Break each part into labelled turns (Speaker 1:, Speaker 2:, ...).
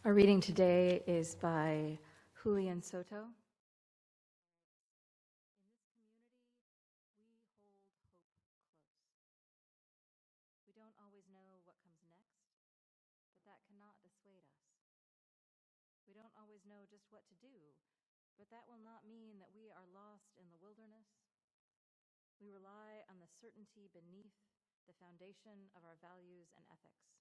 Speaker 1: Our reading today is by Julian Soto. In this community, we hold hope close. We don't always know what comes next, but that cannot dissuade us. We don't always know just what to do, but that will not mean that we are lost in the wilderness. We rely on the certainty beneath the foundation of our values and ethics.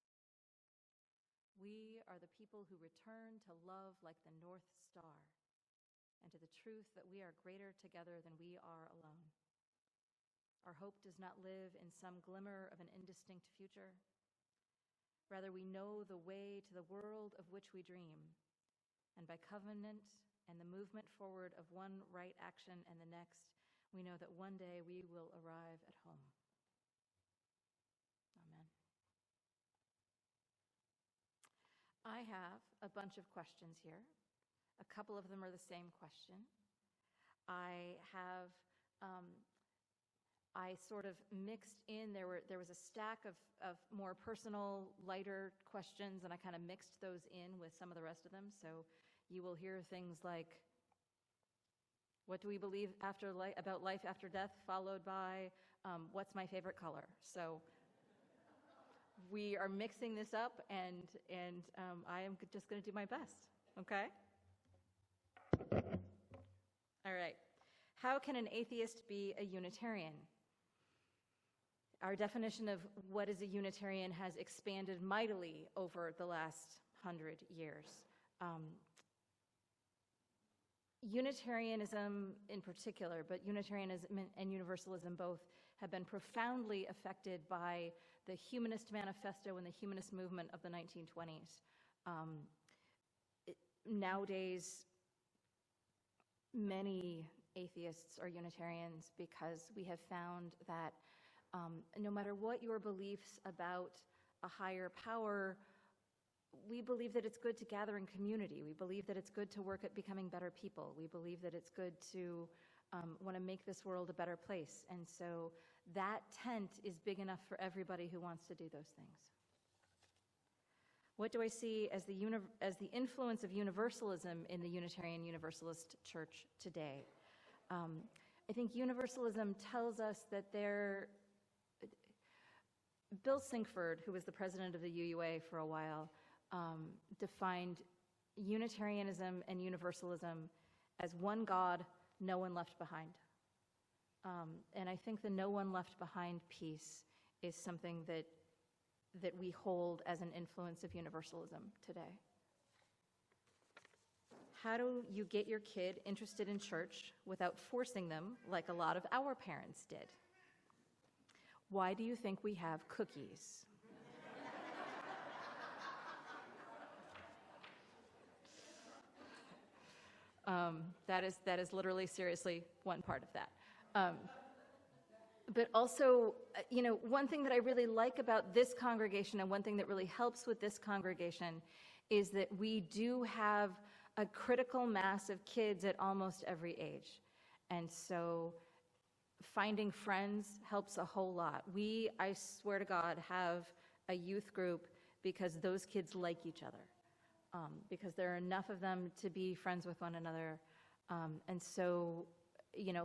Speaker 1: We are the people who return to love like the North Star, and to the truth that we are greater together than we are alone. Our hope does not live in some glimmer of an indistinct future. Rather, we know the way to the world of which we dream, and by covenant and the movement forward of one right action and the next, we know that one day we will arrive at home. Amen. I have a bunch of questions here. A couple of them are the same question. I sort of mixed in, there was a stack of more personal, lighter questions, and I kind of mixed those in with some of the rest of them. So you will hear things like, what do we believe about life after death, followed by, what's my favorite color? So we are mixing this up, and I am just going to do my best, okay? All right. How can an atheist be a Unitarian? Our definition of what is a Unitarian has expanded mightily over the last 100 years. Unitarianism in particular, but Unitarianism and Universalism both have been profoundly affected by the Humanist Manifesto and the Humanist movement of the 1920s. Nowadays, many atheists are Unitarians because we have found that no matter what your beliefs about a higher power, we believe that it's good to gather in community. We believe that it's good to work at becoming better people. We believe that it's good to want to make this world a better place. And so that tent is big enough for everybody who wants to do those things. What do I see as the influence of universalism in the Unitarian Universalist Church today? I think universalism tells us that Bill Sinkford, who was the president of the UUA for a while, defined Unitarianism and Universalism as one God, no one left behind. And I think the no one left behind piece is something that we hold as an influence of Universalism today. How do you get your kid interested in church without forcing them like a lot of our parents did? Why do you think we have cookies? That is literally, seriously, one part of that. But also, one thing that I really like about this congregation, and one thing that really helps with this congregation, is that we do have a critical mass of kids at almost every age. And so finding friends helps a whole lot. We, I swear to God, have a youth group because those kids like each other, because there are enough of them to be friends with one another. And so,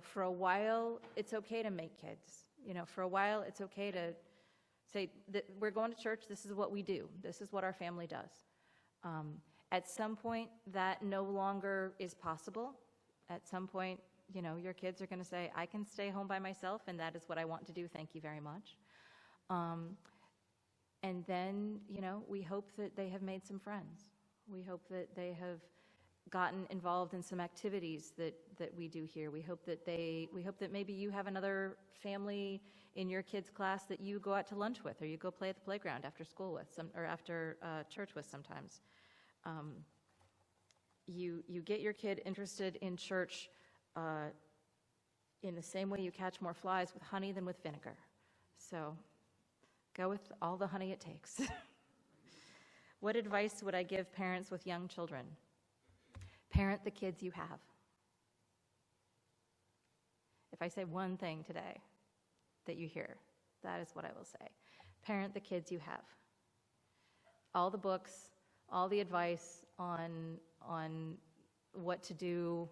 Speaker 1: for a while, it's okay to make kids. For a while, it's okay to say that we're going to church, this is what we do. This is what our family does. At some point, that no longer is possible. At some point, your kids are going to say, I can stay home by myself, and that is what I want to do. Thank you very much. And then, we hope that they have made some friends. We hope that they have gotten involved in some activities that we do here. We hope that maybe you have another family in your kids' class that you go out to lunch with, or you go play at the playground after school with, or after church with sometimes. You get your kid interested in church in the same way you catch more flies with honey than with vinegar. So go with all the honey it takes. What advice would I give parents with young children? Parent the kids you have. If I say one thing today that you hear, that is what I will say. Parent the kids you have. All the books, all the advice, on what to do.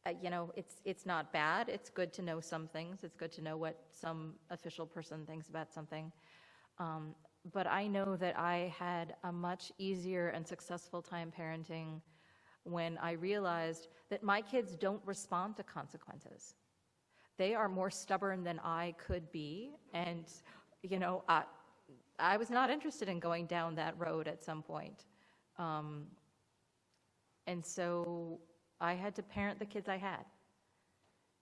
Speaker 1: It's not bad. It's good to know some things. It's good to know what some official person thinks about something. But I know that I had a much easier and successful time parenting when I realized that my kids don't respond to consequences. They are more stubborn than I could be, and I was not interested in going down that road at some point. And so I had to parent the kids I had,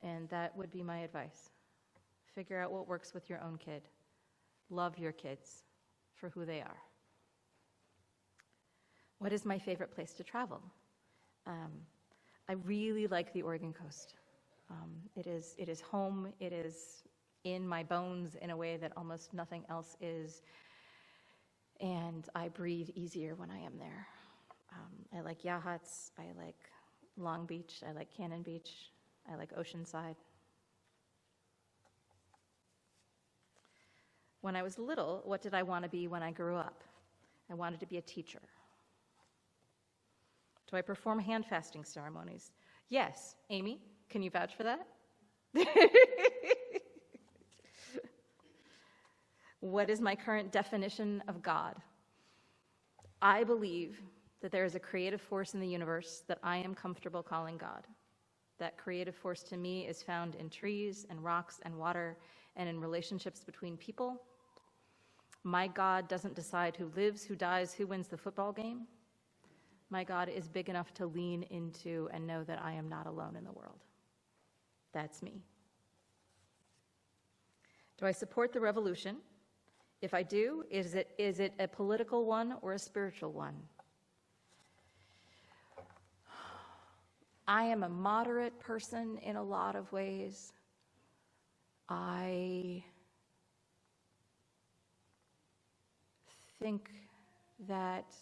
Speaker 1: and that would be my advice. Figure out what works with your own kid. Love your kids for who they are. What is my favorite place to travel? I really like the Oregon coast. It is home. It is in my bones in a way that almost nothing else is, and I breathe easier when I am there. I like Yachats. I like Long Beach. I like Cannon Beach. I like Oceanside. When I was little, what did I want to be when I grew up? I wanted to be a teacher. Do I perform hand fasting ceremonies? Yes. Amy, can you vouch for that? What is my current definition of God? I believe that there is a creative force in the universe that I am comfortable calling God. That creative force to me is found in trees and rocks and water and in relationships between people. My God doesn't decide who lives, who dies, who wins the football game. My God is big enough to lean into and know that I am not alone in the world. That's me. Do I support the revolution? If I do, is it a political one or a spiritual one? I am a moderate person in a lot of ways. I think that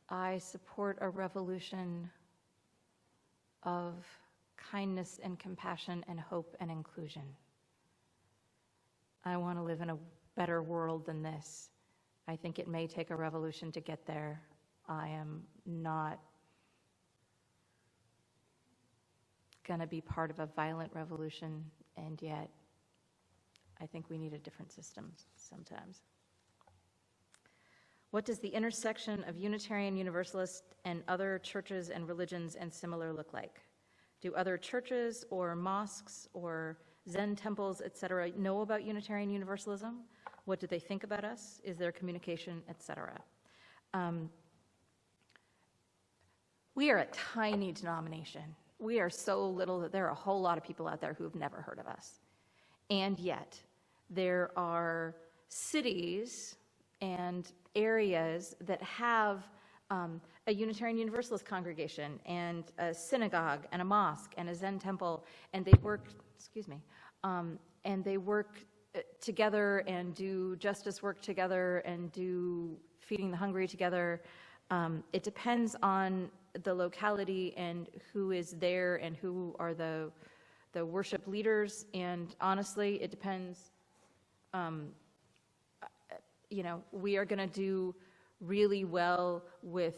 Speaker 1: I support a revolution of kindness and compassion and hope and inclusion. I want to live in a better world than this. I think it may take a revolution to get there. I am not going to be part of a violent revolution, and yet I think we need a different system sometimes. What does the intersection of Unitarian Universalist and other churches and religions and similar look like? Do other churches or mosques or Zen temples, etc., know about Unitarian Universalism? What do they think about us? Is there communication, etc.? We are a tiny denomination. We are so little that there are a whole lot of people out there who have never heard of us. And yet, there are cities and areas that have a Unitarian Universalist congregation and a synagogue and a mosque and a Zen temple, and they work, and they work together and do justice work together and do feeding the hungry together. It depends on the locality and who is there and who are the worship leaders, and honestly, it depends. We are going to do really well with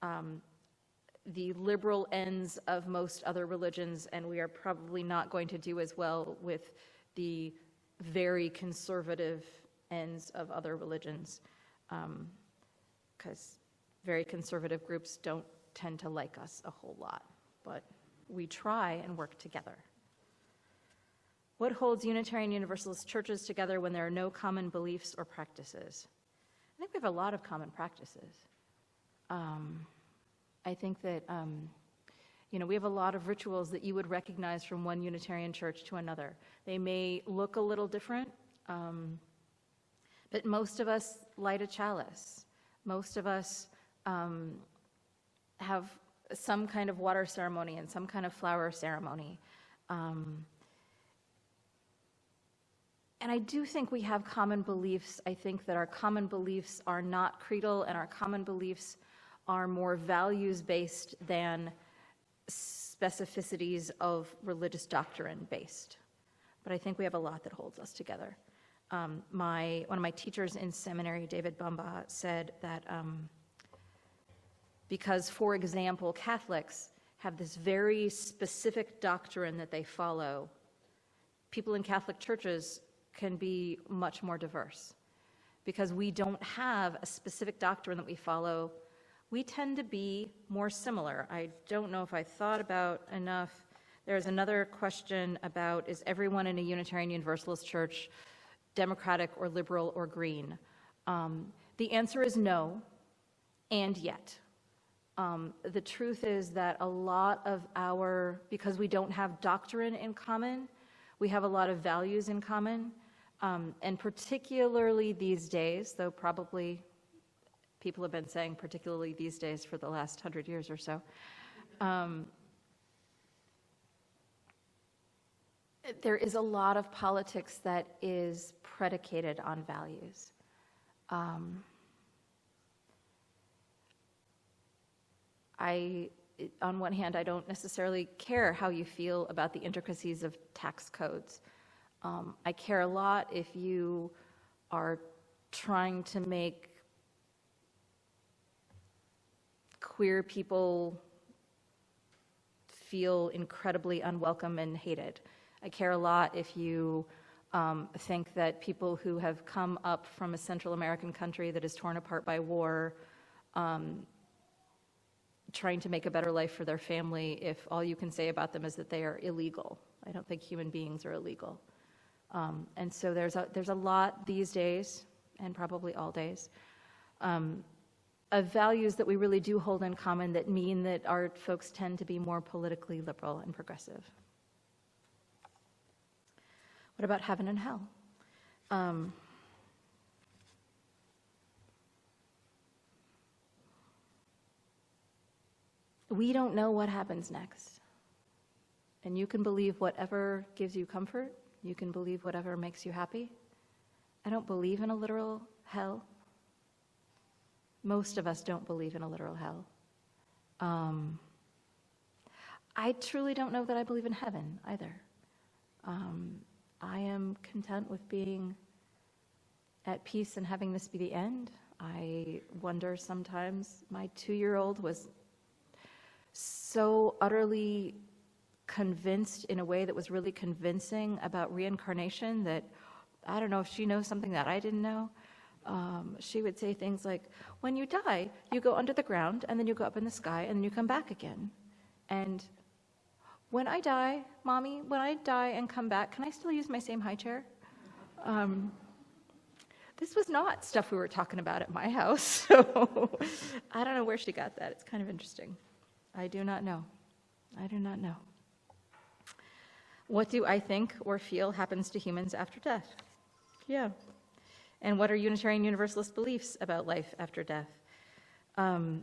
Speaker 1: the liberal ends of most other religions, and we are probably not going to do as well with the very conservative ends of other religions, because very conservative groups don't tend to like us a whole lot, but we try and work together. What holds Unitarian Universalist churches together when there are no common beliefs or practices? I think we have a lot of common practices. I think that, we have a lot of rituals that you would recognize from one Unitarian church to another. They may look a little different, but most of us light a chalice. Most of us have some kind of water ceremony and some kind of flower ceremony. And I do think we have common beliefs. I think that our common beliefs are not creedal, and our common beliefs are more values-based than specificities of religious doctrine-based. But I think we have a lot that holds us together. One of my teachers in seminary, David Bumbaugh, said that Because, for example, Catholics have this very specific doctrine that they follow. People in Catholic churches can be much more diverse. Because we don't have a specific doctrine that we follow, we tend to be more similar. I don't know if I thought about enough. There's another question about, is everyone in a Unitarian Universalist church Democratic or liberal or green? The answer is no, and yet. The truth is that a lot of because we don't have doctrine in common, we have a lot of values in common, and particularly these days, though probably people have been saying particularly these days for the last 100 years or so, there is a lot of politics that is predicated on values. On one hand, I don't necessarily care how you feel about the intricacies of tax codes. I care a lot if you are trying to make queer people feel incredibly unwelcome and hated. I care a lot if you think that people who have come up from a Central American country that is torn apart by war, trying to make a better life for their family, if all you can say about them is that they are illegal. I don't think human beings are illegal. And so there's a lot these days, and probably all days, of values that we really do hold in common that mean that our folks tend to be more politically liberal and progressive. What about heaven and hell? We don't know what happens next. And you can believe whatever gives you comfort. You can believe whatever makes you happy. I don't believe in a literal hell. Most of us don't believe in a literal hell. I truly don't know that I believe in heaven either. I am content with being at peace and having this be the end. I wonder sometimes, my 2-year-old was so utterly convinced in a way that was really convincing about reincarnation that I don't know if she knows something that I didn't know. She would say things like, when you die, you go under the ground and then you go up in the sky and then you come back again. And when I die, Mommy, when I die and come back, can I still use my same high chair? This was not stuff we were talking about at my house, so I don't know where she got that. It's kind of interesting. I do not know. I do not know. What do I think or feel happens to humans after death? Yeah. And what are Unitarian Universalist beliefs about life after death? I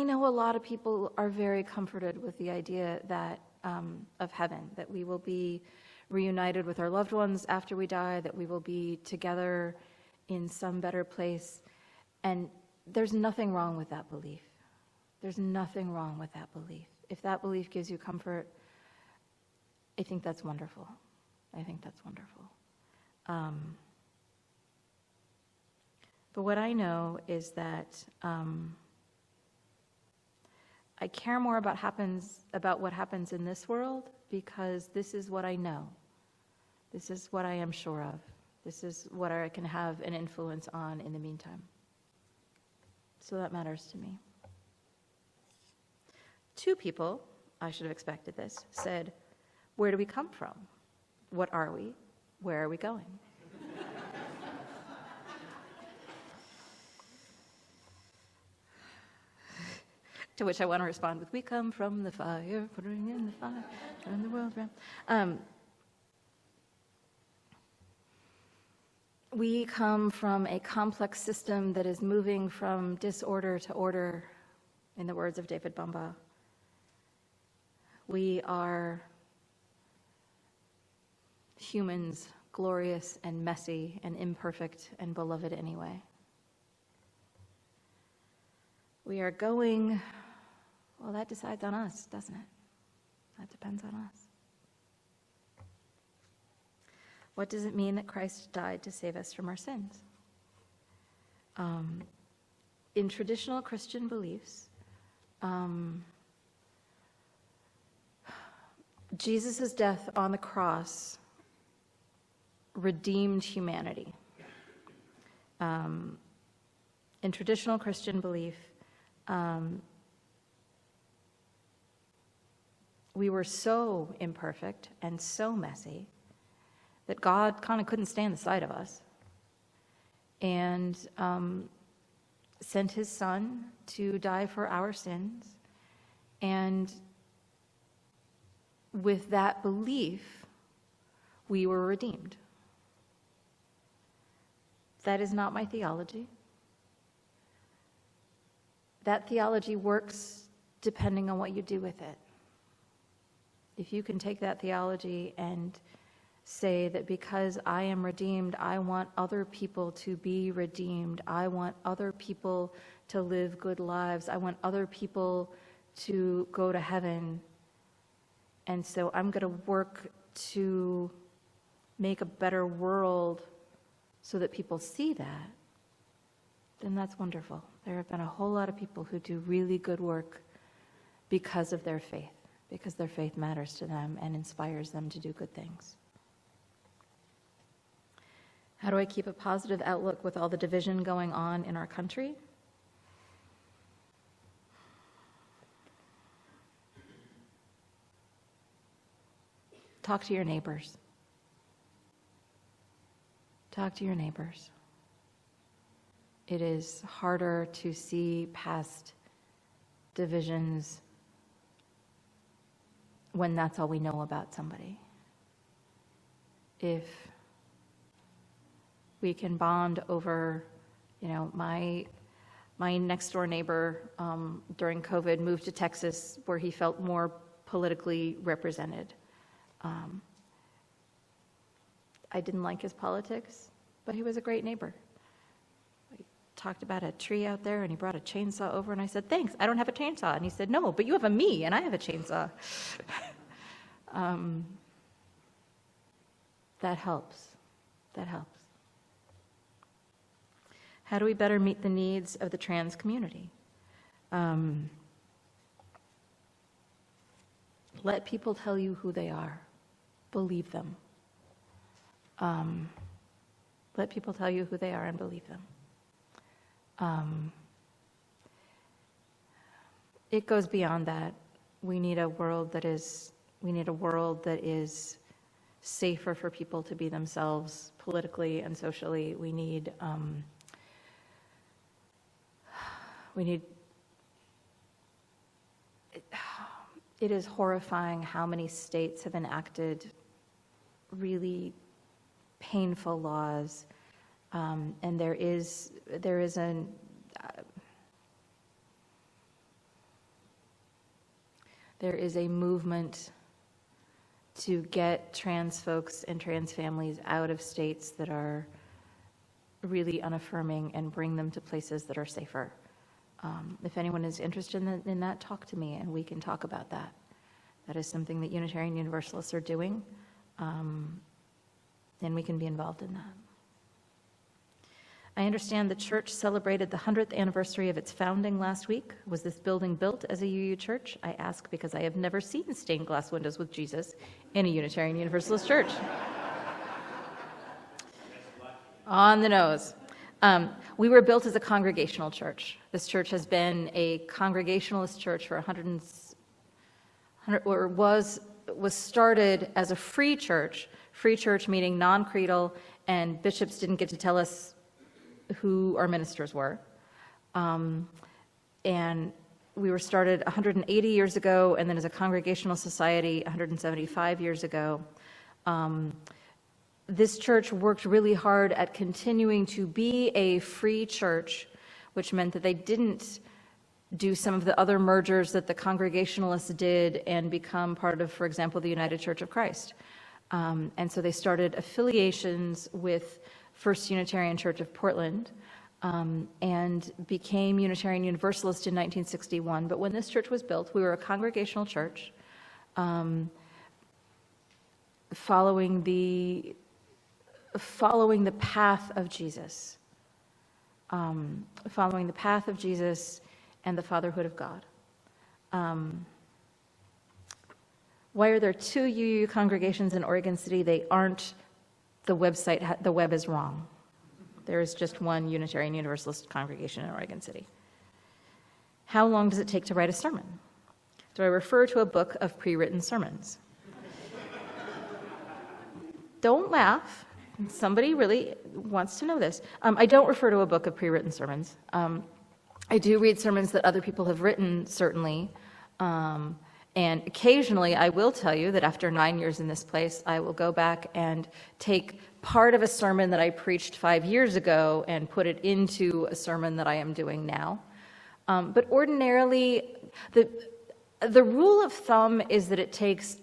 Speaker 1: know a lot of people are very comforted with the idea that of heaven, that we will be reunited with our loved ones after we die, that we will be together in some better place. And there's nothing wrong with that belief. There's nothing wrong with that belief. If that belief gives you comfort, I think that's wonderful. I think that's wonderful. But what I know is that I care more about what happens in this world because this is what I know. This is what I am sure of. This is what I can have an influence on in the meantime. So that matters to me. 2 people, I should have expected this, said, where do we come from? What are we? Where are we going? To which I want to respond with, we come from the fire, putting in the fire, turn the world around. We come from a complex system that is moving from disorder to order, in the words of David Bumbaugh. We are humans, glorious and messy and imperfect and beloved anyway. We are going, well, that decides on us, doesn't it? That depends on us. What does it mean that Christ died to save us from our sins? in traditional Christian beliefs, Jesus' death on the cross redeemed humanity. In traditional Christian belief, we were so imperfect and so messy that God kind of couldn't stand the sight of us, and sent his son to die for our sins. And with that belief, we were redeemed. That is not my theology. That theology works depending on what you do with it. If you can take that theology and say that because I am redeemed, I want other people to be redeemed. I want other people to live good lives. I want other people to go to heaven. And so I'm going to work to make a better world so that people see that, then that's wonderful. There have been a whole lot of people who do really good work because of their faith, because their faith matters to them and inspires them to do good things. How do I keep a positive outlook with all the division going on in our country? Talk to your neighbors. Talk to your neighbors. It is harder to see past divisions when that's all we know about somebody. If we can bond over, my next door neighbor during COVID moved to Texas where he felt more politically represented. I didn't like his politics, but he was a great neighbor. We talked about a tree out there, and he brought a chainsaw over, and I said, "Thanks, I don't have a chainsaw." And he said, "No, but you have a me, and I have a chainsaw." That helps. That helps. How do we better meet the needs of the trans community? Let people tell you who they are. Believe them. Let people tell you who they are and believe them. It goes beyond that. We need a world that is safer for people to be themselves politically and socially. It is horrifying how many states have enacted really painful laws, and there is a movement to get trans folks and trans families out of states that are really unaffirming and bring them to places that are safer. If anyone is interested in that, talk to me and we can talk about that. That is something that Unitarian Universalists are doing, and we can be involved in that. I understand the church celebrated the 100th anniversary of its founding last week. Was this building built as a UU church? I ask because I have never seen stained glass windows with Jesus in a Unitarian Universalist church. On the nose. We were built as a congregational church. This church has been a Congregationalist church for was started as a free church meaning non-creedal, and bishops didn't get to tell us who our ministers were. And we were started 180 years ago, and then as a congregational society 175 years ago. This church worked really hard at continuing to be a free church, which meant that they didn't do some of the other mergers that the Congregationalists did and become part of, for example, the United Church of Christ. And so they started affiliations with First Unitarian Church of Portland and became Unitarian Universalist in 1961. But when this church was built, we were a congregational church following the path of Jesus. following the path of Jesus and the fatherhood of God. Why are there 2 UU congregations in Oregon City? They aren't, the web is wrong. There is just one Unitarian Universalist congregation in Oregon City. How long does it take to write a sermon? Do I refer to a book of pre-written sermons? Don't laugh. Somebody really wants to know this. I don't refer to a book of pre-written sermons. I do read sermons that other people have written, certainly. And occasionally, I will tell you that after 9 years in this place, I will go back and take part of a sermon that I preached 5 years ago and put it into a sermon that I am doing now. But ordinarily, the rule of thumb is that it takes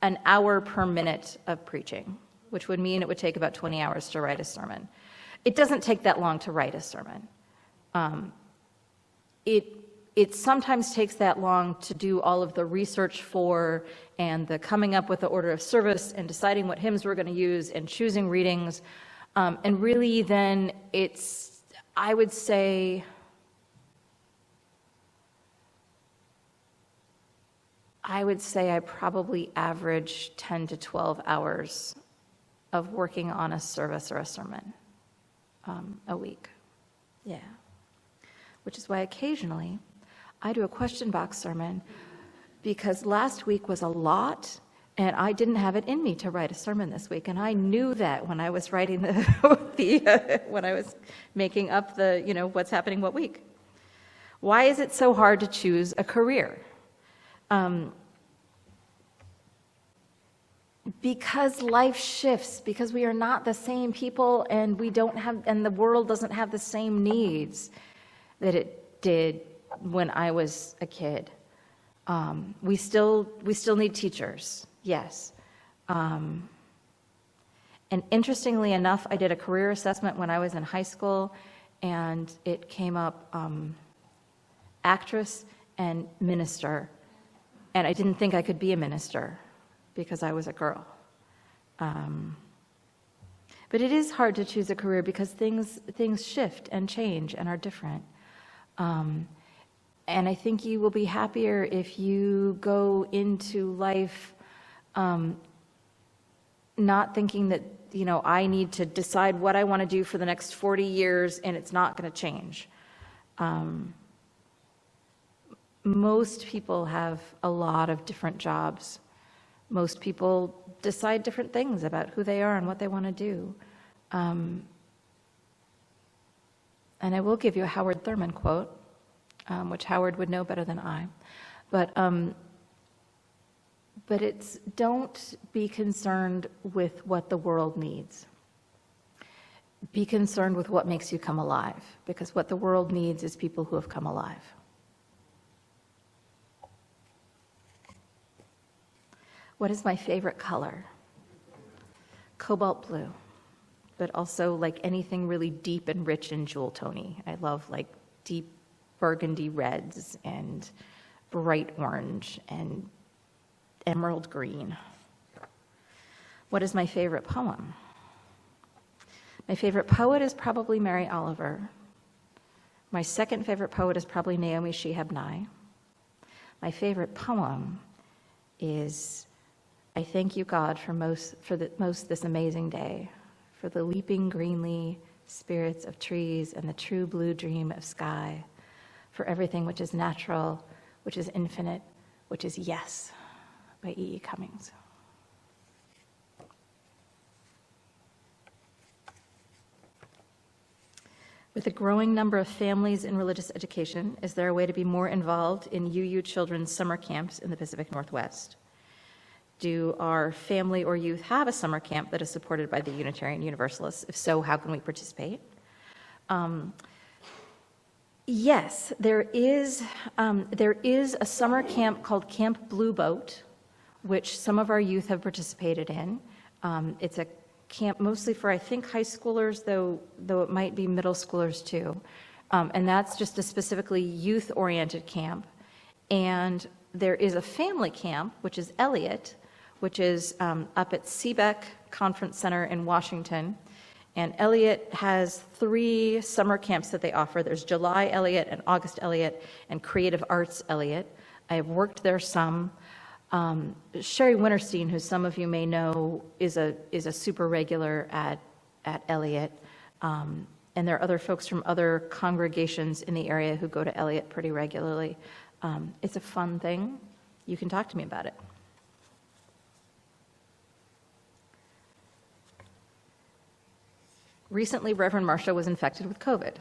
Speaker 1: an hour per minute of preaching, which would mean it would take about 20 hours to write a sermon. It doesn't take that long to write a sermon. It sometimes takes that long to do all of the research for and the coming up with the order of service and deciding what hymns we're going to use and choosing readings. And really then it's, I would say, I probably average 10 to 12 hours of working on a service or a sermon a week. Yeah. Which is why occasionally I do a question box sermon, because last week was a lot and I didn't have it in me to write a sermon this week. And I knew that when I was writing when I was making up the, what's happening what week. Why is it so hard to choose a career? Because life shifts, because we are not the same people, and and the world doesn't have the same needs that it did when I was a kid. We still need teachers, yes. And interestingly enough, I did a career assessment when I was in high school, and it came up actress and minister. And I didn't think I could be a minister because I was a girl. But it is hard to choose a career because things shift and change and are different. And I think you will be happier if you go into life not thinking that, I need to decide what I want to do for the next 40 years and it's not going to change. Most people have a lot of different jobs. Most people decide different things about who they are and what they want to do. And I will give you a Howard Thurman quote, which Howard would know better than I. But it's, don't be concerned with what the world needs. Be concerned with what makes you come alive, because what the world needs is people who have come alive. What is my favorite color? Cobalt blue, but also like anything really deep and rich and jewel tony. I love like deep burgundy reds and bright orange and emerald green. What is my favorite poem? My favorite poet is probably Mary Oliver. My second favorite poet is probably Naomi Shihab Nye. My favorite poem is, I thank you, God, for this amazing day, for the leaping greenly spirits of trees and the true blue dream of sky, for everything which is natural, which is infinite, which is yes, by E.E. Cummings. With a growing number of families in religious education, is there a way to be more involved in UU children's summer camps in the Pacific Northwest? Do our family or youth have a summer camp that is supported by the Unitarian Universalists? If so, how can we participate? Yes, there is a summer camp called Camp Blue Boat, which some of our youth have participated in. It's a camp mostly for, I think, high schoolers, though it might be middle schoolers too. And that's just a specifically youth-oriented camp. And there is a family camp, which is Elliott, which is up at Seebeck Conference Center in Washington. And Elliott has 3 summer camps that they offer. There's July Elliott and August Elliott and Creative Arts Elliott. I have worked there some. Sherry Winterstein, who some of you may know, is a super regular at Elliott. And there are other folks from other congregations in the area who go to Elliott pretty regularly. It's a fun thing. You can talk to me about it. Recently, Reverend Marcia was infected with COVID.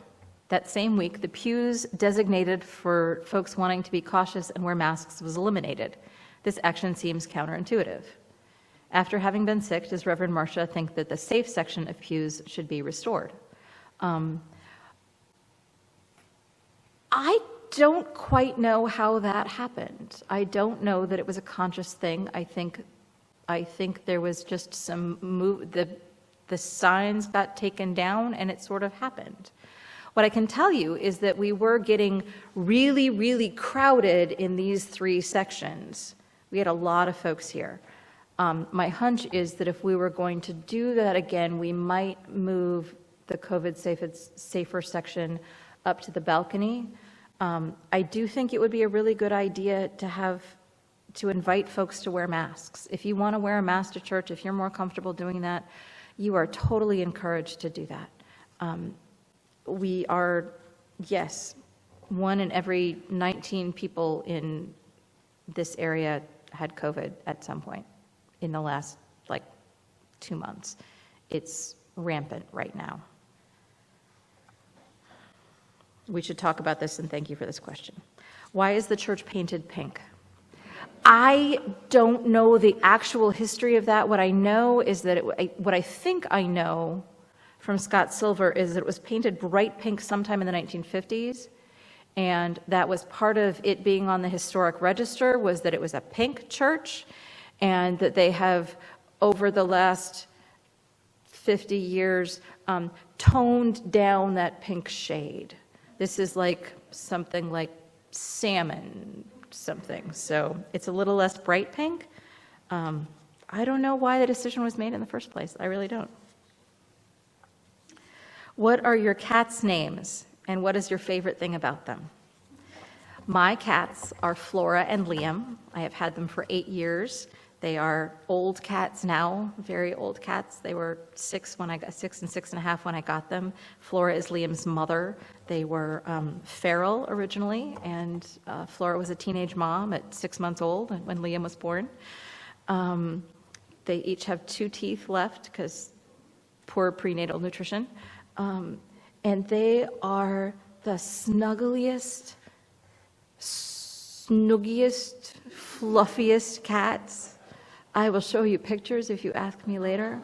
Speaker 1: That same week, the pews designated for folks wanting to be cautious and wear masks was eliminated. This action seems counterintuitive. After having been sick, does Reverend Marcia think that the safe section of pews should be restored? I don't quite know how that happened. I don't know that it was a conscious thing. I think there was just some the signs got taken down and it sort of happened. What I can tell you is that we were getting really, really crowded in these 3 sections. We had a lot of folks here. My hunch is that if we were going to do that again, we might move the COVID safer section up to the balcony. I do think it would be a really good idea to invite folks to wear masks. If you want to wear a mask to church, if you're more comfortable doing that, you are totally encouraged to do that. We are, yes, 1 in every 19 people in this area had COVID at some point in the last, 2 months. It's rampant right now. We should talk about this, and thank you for this question. Why is the church painted pink? I don't know the actual history of that. What I know is that what I think I know from Scott Silver is that it was painted bright pink sometime in the 1950s, and that was part of it being on the historic register, was that it was a pink church, and that they have, over the last 50 years, toned down that pink shade. This is like something like salmon something, so it's a little less bright pink. I don't know why the decision was made in the first place. I really don't. What are your cats' names, and what is your favorite thing about them? My cats are Flora and Liam. I have had them for 8 years. They are old cats now, very old cats. They were 6 and 6.5 when I got them. Flora is Liam's mother. They were feral originally, and Flora was a teenage mom at 6 months old when Liam was born. They each have 2 teeth left because poor prenatal nutrition. And they are the snuggliest, snuggiest, fluffiest cats. I will show you pictures if you ask me later.